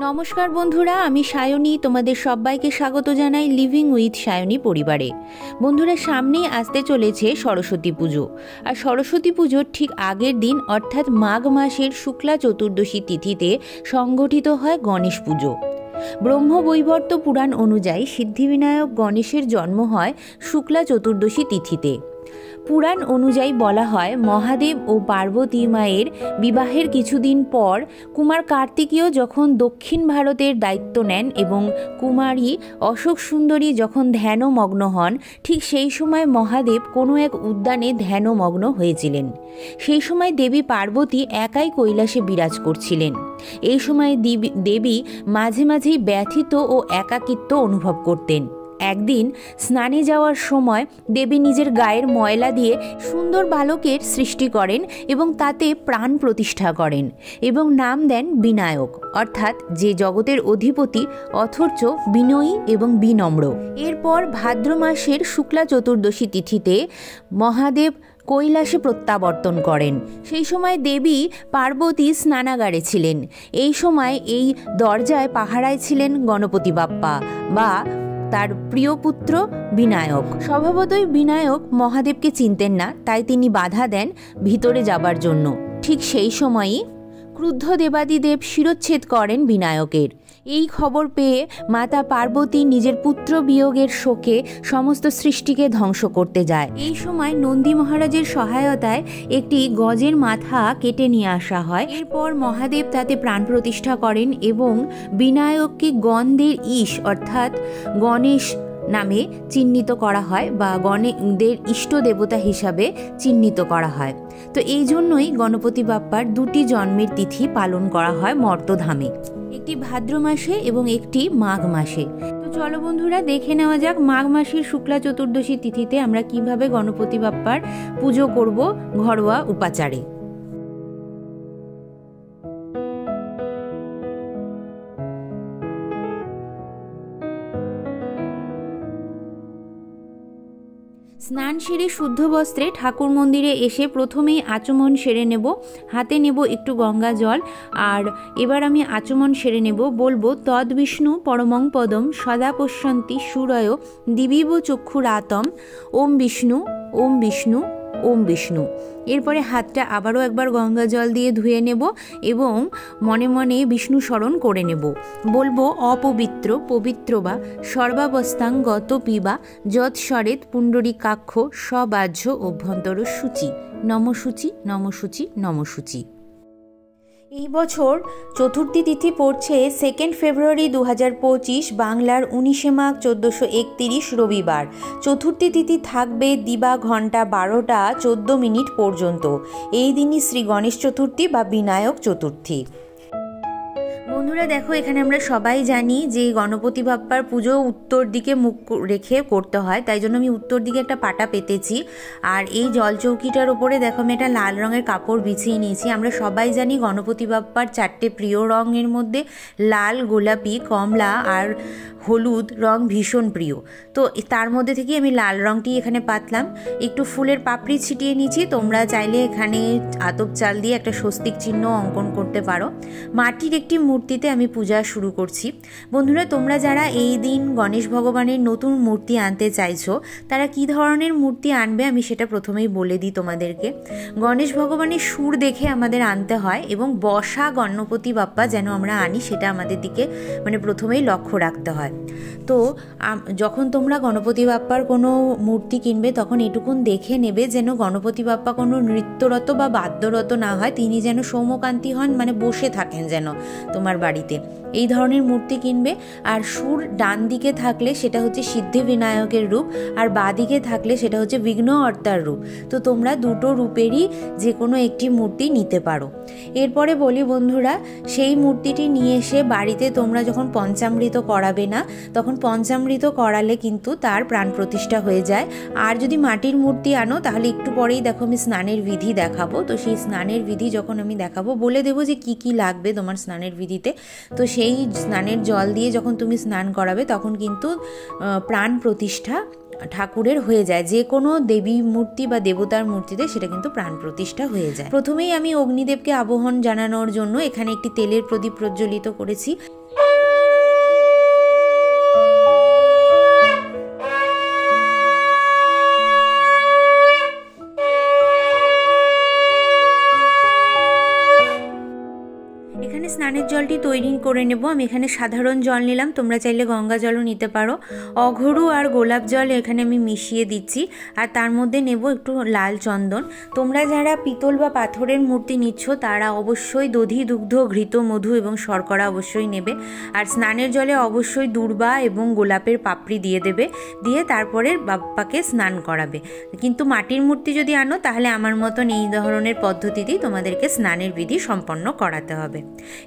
নমস্কার বন্ধুরা, আমি সায়নী। তোমাদের সবাইকে স্বাগত জানাই লিভিং উইথ সায়নী পরিবারে। বন্ধুরা, সামনেই আসতে চলেছে সরস্বতী পুজো। আর সরস্বতী পুজোর ঠিক আগের দিন অর্থাৎ মাঘ মাসের শুক্লা চতুর্দশী তিথিতে সংগঠিত হয় গণেশ পুজো। ব্রহ্মবৈবর্ত পুরাণ অনুযায়ী সিদ্ধিবিনায়ক গণেশের জন্ম হয় শুক্লা চতুর্দশী তিথিতে। পুরাণ অনুযায়ী বলা হয়, মহাদেব ও পার্বতী মায়ের বিবাহের কিছুদিন পর কুমার কার্তিকেয় যখন দক্ষিণ ভারতের দায়িত্ব নেন এবং কুমারী অশোক সুন্দরী যখন ধ্যানমগ্ন হন, ঠিক সেই সময় মহাদেব কোনো এক উদ্যানে ধ্যানমগ্ন হয়েছিলেন। সেই সময় দেবী পার্বতী একাই কৈলাসে বিরাজ করছিলেন। এই সময় দেবী মাঝে মাঝেই ব্যথিত ও একাকিত্ব অনুভব করতেন। একদিন স্নানে যাওয়ার সময় দেবী নিজের গায়ের ময়লা দিয়ে সুন্দর বালকের সৃষ্টি করেন এবং তাতে প্রাণ প্রতিষ্ঠা করেন এবং নাম দেন বিনায়ক, অর্থাৎ যে জগতের অধিপতি অথচ বিনয়ী এবং বিনম্র। এরপর ভাদ্র মাসের শুক্লা চতুর্দশী তিথিতে মহাদেব কৈলাসে প্রত্যাবর্তন করেন। সেই সময় দেবী পার্বতী স্নানাগারে ছিলেন। এই সময় এই দরজায় পাহারায় ছিলেন গণপতি বাপ্পা বা তার প্রিয় পুত্র বিনায়ক। স্বভাবতই বিনায়ক মহাদেবকে চিনতেন না, তাই তিনি বাধা দেন ভিতরে যাবার জন্য। ঠিক সেই সময়ই ক্রুদ্ধ দেবাদিদেব শিরচ্ছেদ করেন বিনায়কের। এই খবর পেয়ে মাতা পার্বতী নিজের পুত্র বিয়োগের শোকে সমস্ত সৃষ্টিকে ধ্বংস করতে যায়। এই সময় নন্দী মহারাজের সহায়তায় একটি গজের মাথা কেটে নিয়ে আসা হয়। এরপর মহাদেব তাতে প্রাণ প্রতিষ্ঠা করেন এবং বিনায়ককে গণদের ঈশ অর্থাৎ গণেশ নামে চিহ্নিত করা হয় বা গণদের ইষ্ট দেবতা হিসাবে চিহ্নিত করা হয়। তো এই জন্যই গণপতি বাপ্পার দুটি জন্মের তিথি পালন করা হয় মর্তধামে, একটি ভাদ্র মাসে এবং একটি মাঘ মাসে। তো চলো বন্ধুরা, দেখে নেওয়া যাক মাঘ মাসের শুক্লা চতুর্দশী তিথিতে আমরা কিভাবে গণপতি বাপ্পার পুজো করব ঘরোয়া উপাচারে। স্নান সেরে শুদ্ধ বস্ত্রে ঠাকুর মন্দিরে এসে প্রথমেই আচমন সেরে নেব। হাতে নেব একটু গঙ্গা জল। আর এবার আমি আচমন সেরে নেব, বলবো তদ বিষ্ণু পরমং পদম সদা পশ্যন্তি সুরয় দিবিব চক্ষুরাতম ওম বিষ্ণু ওম বিষ্ণু ওম বিষ্ণু। এরপরে হাতটা আবারও একবার গঙ্গা জল দিয়ে ধুয়ে নেব এবং মনে মনে বিষ্ণু স্মরণ করে নেব। বলবো অপবিত্র পবিত্র বা সর্বাবস্থাং গত পিবা যৎস্বরেত পুণ্ডরীকাক্ষ সবাহ্য অভ্যন্তর সূচি নমসূচি নমসূচি নমসূচি। এই বছর চতুর্থী তিথি পড়ছে 2 ফেব্রুয়ারি 2025, বাংলার 19 মাঘ 1431 রবিবার। চতুর্থী তিথি থাকবে দিবা ঘন্টা 12টা 14 মিনিট পর্যন্ত। এই দিনই শ্রী গণেশ চতুর্থী বা বিনায়ক চতুর্থী। বন্ধুরা দেখো, এখানে আমরা সবাই জানি যে গণপতি বাপ্পার পুজো উত্তর দিকে মুখ রেখে করতে হয়, তাই জন্য আমি উত্তর দিকে একটা পাটা পেতেছি। আর এই জলচৌকিটার ওপরে দেখো আমি একটা লাল রঙের কাপড় বিছিয়ে নিয়েছি। আমরা সবাই জানি গণপতি বাপ্পার 4টে প্রিয় রঙের মধ্যে লাল, গোলাপি, কমলা আর হলুদ রং ভীষণ প্রিয়। তো তার মধ্যে থেকে আমি লাল রঙটি এখানে পাতলাম। একটু ফুলের পাপড়ি ছিটিয়ে নিয়েছি। তোমরা চাইলে এখানে আতপ চাল দিয়ে একটা স্বস্তিক চিহ্ন অঙ্কন করতে পারো। মাটির একটি মূর্তিতে আমি পূজা শুরু করছি। বন্ধুরা, তোমরা যারা এই দিন গণেশ ভগবানের নতুন মূর্তি আনতে চাইছো, তারা কি ধরনের মূর্তি আনবে আমি সেটা প্রথমেই বলে দিই তোমাদেরকে। গণেশ ভগবানের সুর দেখে আমাদের আনতে হয় এবং বসা গণপতি বাপ্পা যেন আমরা আনি সেটা আমাদের দিকে প্রথমেই লক্ষ্য রাখতে হয়। তো যখন তোমরা গণপতি বাপ্পার কোনো মূর্তি কিনবে তখন এটুকুন দেখে নেবে যেন গণপতি বাপ্পা কোনো নৃত্যরত বা বাদ্যরত না হয়, তিনি যেন সৌম্যকান্তি হন, বসে থাকেন যেন তোমার বাড়িতে। এই ধরনের মূর্তি কিনবে। আর সুর ডান দিকে থাকলে সেটা হচ্ছে সিদ্ধি বিনায়কের রূপ, আর বাঁ দিকে থাকলে সেটা হচ্ছে বিঘ্নহর্তার রূপ। তো তোমরা দুটো রূপেরই যে কোনো একটি মূর্তি নিতে পারো। এরপরে বলি বন্ধুরা, সেই মূর্তিটি নিয়ে এসে বাড়িতে তোমরা যখন পঞ্চামৃত করাবে না, তখন পঞ্চামৃত করালে কিন্তু তার প্রাণ প্রতিষ্ঠা হয়ে যায়। আর যদি মাটির মূর্তি আনো তাহলে একটু পরেই দেখো আমি স্নানের বিধি দেখাবো। তো সেই স্নানের বিধি যখন আমি দেখাবো বলে দেবো যে কি কি লাগবে তোমার স্নানের বিধিতে। তো সেই স্নানের জল দিয়ে যখন তুমি স্নান করাবে তখন কিন্তু প্রাণ প্রতিষ্ঠা ঠাকুরের হয়ে যায়। যে কোনো দেবী মূর্তি বা দেবতার মূর্তিতে সেটা কিন্তু প্রাণ প্রতিষ্ঠা হয়ে যায়। প্রথমেই আমি অগ্নিদেবকে আবাহন জানানোর জন্য এখানে একটি তেলের প্রদীপ প্রজ্বলিত করেছি। জলটি তৈরি করে নেব। আমি এখানে সাধারণ জল নিলাম, তোমরা চাইলে গঙ্গা জলও নিতে পারো। অঘরু আর গোলাপ জল এখানে আমি মিশিয়ে দিচ্ছি, আর তার মধ্যে নেব একটু লাল চন্দন। তোমরা যারা পিতল বা পাথরের মূর্তি নিচ্ছ তারা অবশ্যই দধি, দুগ্ধ, ঘৃত, মধু এবং শর্করা অবশ্যই নেবে। আর স্নানের জলে অবশ্যই দূর্বা এবং গোলাপের পাপড়ি দিয়ে দেবে, দিয়ে তারপরে বাপ্পাকে স্নান করাবে। কিন্তু মাটির মূর্তি যদি আনো তাহলে আমার মতন এই ধরনের পদ্ধতিতেই তোমাদেরকে স্নানের বিধি সম্পন্ন করাতে হবে।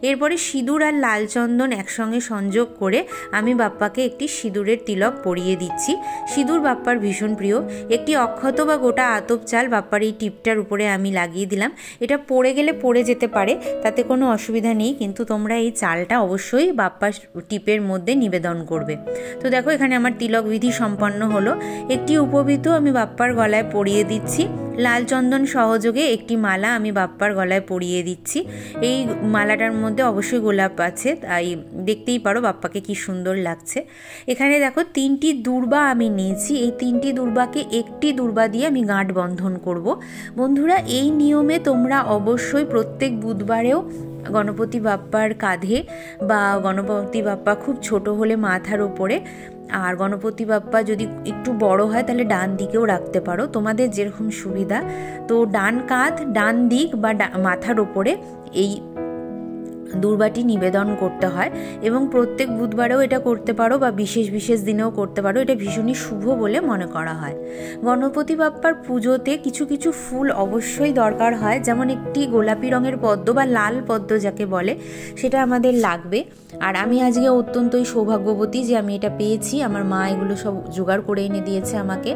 এরপরে সিঁদুর আর লাল চন্দন একসঙ্গে সংযোগ করে আমি বাপ্পাকে একটি সিঁদুরের তিলক পরিয়ে দিচ্ছি। সিঁদুর বাপ্পার ভীষণ প্রিয়। একটি অক্ষত বা গোটা আতপ চাল বাপ্পার এই টিপটার উপরে আমি লাগিয়ে দিলাম। এটা পড়ে গেলে পড়ে যেতে পারে, তাতে কোনো অসুবিধা নেই, কিন্তু তোমরা এই চালটা অবশ্যই বাপ্পার টিপের মধ্যে নিবেদন করবে। তো দেখো এখানে আমার তিলক বিধি সম্পন্ন হলো। একটি উপবৃত আমি বাপ্পার গলায় পরিয়ে দিচ্ছি। লাল চন্দন সহযোগে একটি মালা আমি বাপ্পার গলায় পরিয়ে দিচ্ছি। এই মালাটার মধ্যে অবশ্যই গোলাপ আছে, তাই দেখতেই পারো বাপ্পাকে কি সুন্দর লাগছে। এখানে দেখো 3টি দূর্বা আমি নিয়েছি। এই 3টি দূর্বাকে একটি দূর্বা দিয়ে আমি গাঁট বন্ধন করব। বন্ধুরা, এই নিয়মে তোমরা অবশ্যই প্রত্যেক বুধবারেও গণপতি বাপ্পার কাঁধে, বা গণপতি বাপ্পা খুব ছোট হলে মাথার ওপরে, আর গণপতি বাপ্পা যদি একটু বড় হয় তাহলে ডান দিকেও রাখতে পারো, তোমাদের যেরকম সুবিধা। তো ডান কাঁধ, ডান দিক বা মাথার ওপরে এই দূর্বাটি নিবেদন করতে হয়, এবং প্রত্যেক বুধবারেও এটা করতে পারো বা বিশেষ বিশেষ দিনেও করতে পারো। এটা ভীষণই শুভ বলে মনে করা হয়। গণপতি বাপ্পার পুজোতে কিছু কিছু ফুল অবশ্যই দরকার হয়, যেমন একটি গোলাপি রঙের পদ্ম বা লাল পদ্ম যাকে বলে, সেটা আমাদের লাগবে। আর আমি আজকে অত্যন্তই সৌভাগ্যবতী যে আমি এটা পেয়েছি। আমার মা এগুলো সব জোগাড় করে এনে দিয়েছে আমাকে।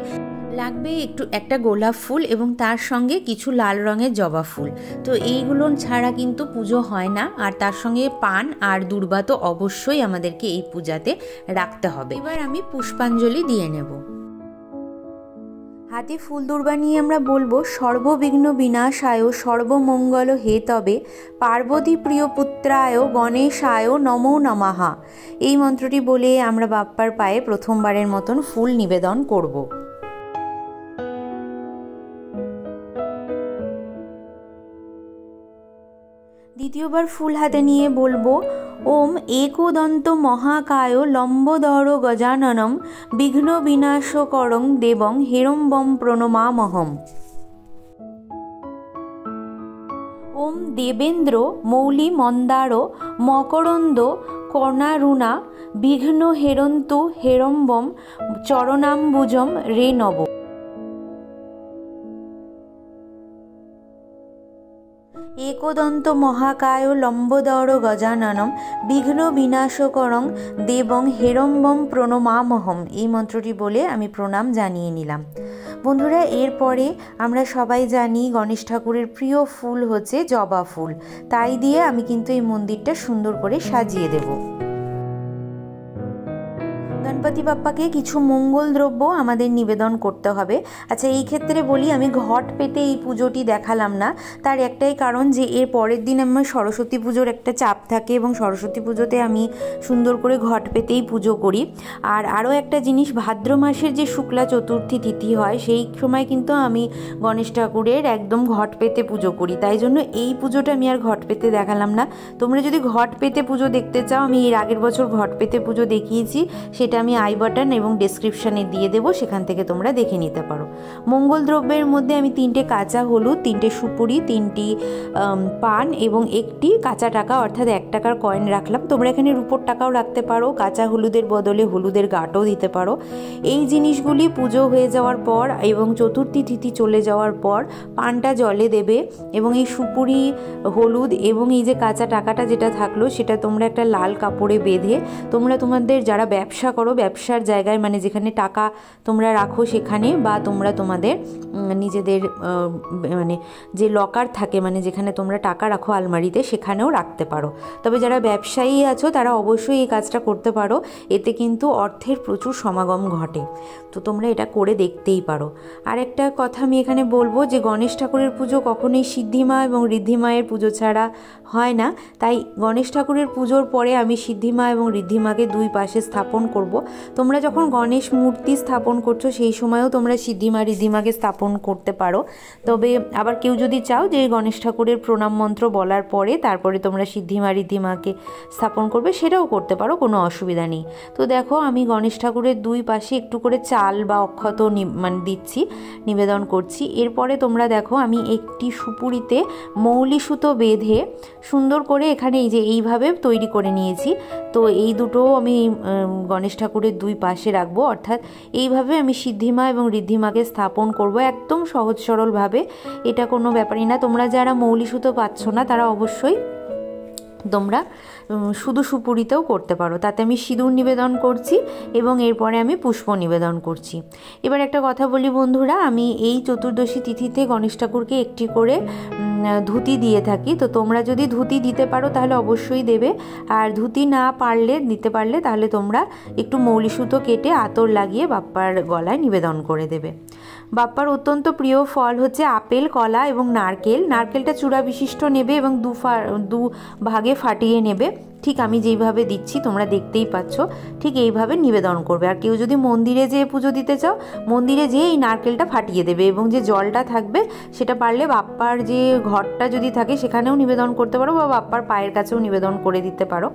লাগবে একটা গোলাপ ফুল এবং তার সঙ্গে কিছু লাল রঙের জবা ফুল। তো এইগুলো ছাড়া কিন্তু পুজো হয় না। আর তার সঙ্গে পান আর দূর্বা তো অবশ্যই আমাদেরকে এই পূজাতে রাখতে হবে। এবার আমি পুষ্পাঞ্জলি দিয়ে নেব। হাতে ফুল দূর্বা নিয়ে আমরা বলবো, সর্ববিঘ্ন বিনাশায় সর্বমঙ্গল হে তবে পার্বতী প্রিয় পুত্রায় গণেশায় নমো নমঃ। এই মন্ত্রটি বলে আমরা বাপ্পার পায়ে প্রথমবারের মতন ফুল নিবেদন করব। দ্বিতীয়বার ফুল হাতে নিয়ে বলবো, ওম একদন্ত মহাকায় লম্বোদর গজাননম বিঘ্ন বিনাশকরং দেবং হেরম্বম প্রণমামহম। ওম দেবেন্দ্র মৌলি মন্দার মকরন্দ কর্ণারুণা বিঘ্ন হেরন্তু হেরম্বম চরণাম্বুজম রে নব। একদন্ত মহাকায় লম্বোদর গজাননম বিঘ্ন বিনাশকরং দেবং হেরম্বম প্রণমামহম। এই মন্ত্রটি বলে আমি প্রণাম জানিয়ে নিলাম। বন্ধুরা, এরপরে আমরা সবাই জানি গণেশ ঠাকুরের প্রিয় ফুল হচ্ছে জবা ফুল, তাই দিয়ে আমি কিন্তু এই মন্দিরটা সুন্দর করে সাজিয়ে দেব। গণপতি বাপ্পাকে কিছু মঙ্গল দ্রব্য আমাদের নিবেদন করতে হবে। আচ্ছা, এই ক্ষেত্রে বলি, আমি ঘট পেতে এই পুজোটি দেখালাম না, তার একটাই কারণ যে এর পরের দিন আমার সরস্বতী পুজোর একটা চাপ থাকে, এবং সরস্বতী পুজোতে আমি সুন্দর করে ঘট পেতেই পুজো করি। আর আরও একটা জিনিস, ভাদ্র মাসের যে শুক্লা চতুর্থী তিথি হয় সেই সময় কিন্তু আমি গণেশ ঠাকুরের একদম ঘট পেতে পুজো করি, তাই জন্য এই পুজোটা আমি আর ঘট পেতে দেখালাম না। তোমরা যদি ঘট পেতে পুজো দেখতে চাও, আমি এর আগের বছর ঘট পেতে পুজো দেখিয়েছি, সেটা আমি আই বাটন এবং ডেসক্রিপশানে দিয়ে দেবো, সেখান থেকে তোমরা দেখে নিতে পারো। মঙ্গল দ্রব্যের মধ্যে আমি 3টে কাঁচা হলুদ, 3টে সুপুরি, 3টি পান এবং একটি কাঁচা টাকা অর্থাৎ 1 টাকার কয়েন রাখলাম। তোমরা এখানে রূপোর টাকাও রাখতে পারো, কাঁচা হলুদের বদলে হলুদের গাঁটও দিতে পারো। এই জিনিসগুলি পুজো হয়ে যাওয়ার পর এবং চতুর্থী তিথি চলে যাওয়ার পর পানটা জলে দেবে, এবং এই সুপুরি, হলুদ এবং এই যে কাঁচা টাকাটা যেটা থাকলো সেটা তোমরা একটা লাল কাপড়ে বেঁধে তোমরা তোমাদের যারা ব্যবসা করো ব্যবসার জায়গায়, মানে যেখানে টাকা তোমরা রাখো সেখানে, বা তোমরা তোমাদের নিজেদের মানে যে লকার থাকে, মানে যেখানে তোমরা টাকা রাখো আলমারিতে, সেখানেও রাখতে পারো। তবে যারা ব্যবসায়ী আছো তারা অবশ্যই এই কাজটা করতে পারো, এতে কিন্তু অর্থের প্রচুর সমাগম ঘটে। তো তোমরা এটা করে দেখতেই পারো। আর একটা কথা আমি এখানে বলবো যে গণেশ ঠাকুরের পুজো কখনোই সিদ্ধিমা এবং ঋদ্ধিমায়ের পুজো ছাড়া হয় না, তাই গণেশ ঠাকুরের পুজোর পরে আমি সিদ্ধিমা এবং ঋদ্ধিমাকে দুই পাশে স্থাপন করব। তোমরা যখন গণেশ মূর্তি স্থাপন করছো সেই সময়ও তোমরা সিদ্ধিমা ঋদ্ধিমাকে স্থাপন করতে পারো। তবে আবার কেউ যদি চাও যে গণেশ ঠাকুরের প্রণাম মন্ত্র বলার পরে তারপরে তোমরা সিদ্ধিমা ঋদ্ধিমাকে স্থাপন করবে, সেটাও করতে পারো, কোনো অসুবিধা নেই। তো দেখো আমি গণেশ ঠাকুরের দুই পাশে একটু করে চাল বা অক্ষত মানে দিচ্ছি, নিবেদন করছি। এরপরে তোমরা দেখো আমি একটি সুপুরিতে মৌলি সুতো বেঁধে সুন্দর করে এখানে এই যে এইভাবে তৈরি করে নিয়েছি। তো এই দুটো আমি গণেশ ঠাকুরের দুই পাশে রাখবো, অর্থাৎ এইভাবে আমি সিদ্ধিমা এবং ঋদ্ধিমাকে স্থাপন করব একদম সহজ সরলভাবে। এটা কোনো ব্যাপারই না। তোমরা যারা মৌলি সুতো পাচ্ছ না তারা অবশ্যই তোমরা শুধু সুপুরিতেও করতে পারো। তাতে আমি সিঁদুর নিবেদন করছি এবং এরপরে আমি পুষ্প নিবেদন করছি। এবার একটা কথা বলি বন্ধুরা, আমি এই চতুর্দশী তিথিতে গণেশ ঠাকুরকে একটি করে ধুতি দিয়ে থাকি। তো তোমরা যদি ধুতি দিতে পারো তাহলে অবশ্যই দেবে, আর ধুতি না পারলে দিতে পারলে তাহলে তোমরা একটু মৌলি সুতো কেটে আতর লাগিয়ে বাপ্পার গলায় নিবেদন করে দেবে। বাপ্পার অত্যন্ত প্রিয় ফল হচ্ছে আপেল, কলা এবং নারকেল। নারকেলটা চূড়া বিশিষ্ট নেবে এবং দু ভাগে ফাটিয়ে নেবে, ঠিক আমি যেইভাবে দিচ্ছি তোমরা দেখতেই পাচ্ছ, ঠিক এইভাবে নিবেদন করবে। আর কেউ যদি মন্দিরে যেয়ে পুজো দিতে চাও, মন্দিরে যেয়ে এই নারকেলটা ফাটিয়ে দেবে এবং যে জলটা থাকবে সেটা পারলে বাপ্পার যে ঘরটা যদি থাকে সেখানেও নিবেদন করতে পারো বা বাপ্পার পায়ের কাছেও নিবেদন করে দিতে পারো।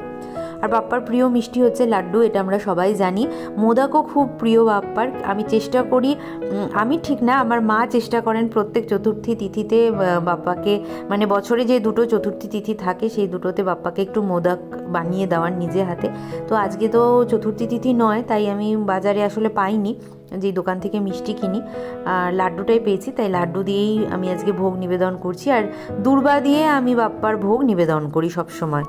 আর বাপ্পার প্রিয় মিষ্টি হচ্ছে লাড্ডু, এটা আমরা সবাই জানি। মোদকও খুব প্রিয় বাপ্পার। আমি চেষ্টা করি, আমি ঠিক না, আমার মা চেষ্টা করেন প্রত্যেক চতুর্থী তিথিতে বাপ্পাকে, মানে বছরে যে দুটো চতুর্থী তিথি থাকে সেই দুটোতে বাপ্পাকে একটু মোদক বানিয়ে দেওয়ার নিজে হাতে। তো আজকে তো চতুর্থী তিথি নয়, তাই আমি বাজারে আসলে পাইনি, যেই দোকান থেকে মিষ্টি কিনি আর লাড্ডুটাই পেয়েছি, তাই লাড্ডু দিয়েই আমি আজকে ভোগ নিবেদন করছি। আর দূর্বা দিয়ে আমি বাপ্পার ভোগ নিবেদন করি সবসময়।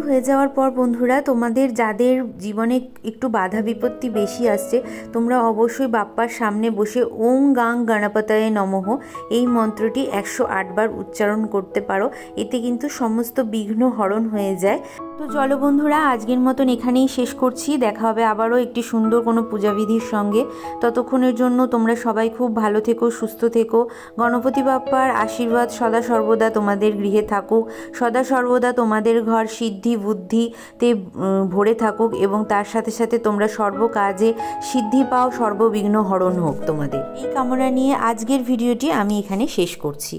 হয়ে যাওয়ার পর বন্ধুরা, তোমাদের যাদের জীবনে একটু বাধা বিপত্তি বেশি আসছে, তোমরা অবশ্যই বাপ্পার সামনে বসে ওং গাং গণপতয়ে নমঃ এই মন্ত্রটি 108 বার উচ্চারণ করতে পারো। এতে কিন্তু সমস্ত বিঘ্ন হরণ হয়ে যায়। তো চলো বন্ধুরা, আজকের মতন এখানেই শেষ করছি। দেখা হবে আবারও একটি সুন্দর কোনো পূজাবিধির সঙ্গে। ততক্ষণের জন্য তোমরা সবাই খুব ভালো থেকো, সুস্থ থেকো। গণপতি বাপ্পার আশীর্বাদ সদা সর্বদা তোমাদের গৃহে থাকুক, সদা সর্বদা তোমাদের ঘর সিদ্ধি বুদ্ধিতে ভরে থাকুক এবং তার সাথে সাথে তোমরা সর্বকাজে সিদ্ধি পাও, সর্ববিঘ্ন হরণ হোক তোমাদের। এই কামনা নিয়ে আজকের ভিডিওটি আমি এখানে শেষ করছি।